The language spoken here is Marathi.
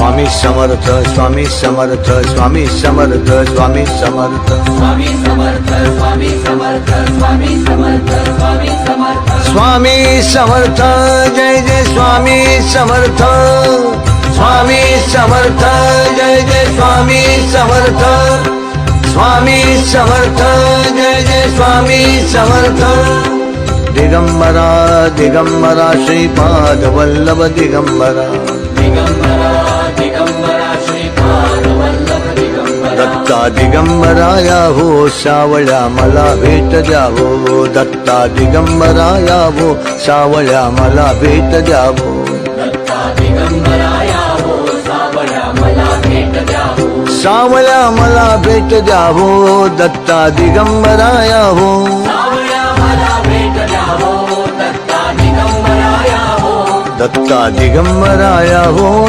स्वामी समर्थ स्वामी समर्थ स्वामी समर्थ स्वामी समर्थ स्वामी समर्थ स्वामी समर्थ स्वामी समर्थ स्वामी समर्थ स्वामी समर्थ जय जय स्वामी समर्थ स्वामी समर्थ जय जय स्वामी समर्थ स्वामी समर्थ जय जय स्वामी समर्थ दिगंबरा दिगंबरा श्रीपाद वल्लभ दिगंबरा दिगंबरा दिगंबरा श्रीपाद वल्लभ दिगंबरा दत्ता दिगंबराया हो सावळ्या मला भेट द्यावो दत्ता दिगंबराया हो सावळ्या मला भेट द्यावो दत्ता दिगंबराया हो सावळ्या मला भेट द्यावो सावळ्या मला भेट द्यावो दत्ता दिगंबराया हो सावळ्या मला भेट द्यावो दत्ता दिगंबराया हो दत्ता दिगंबराया हो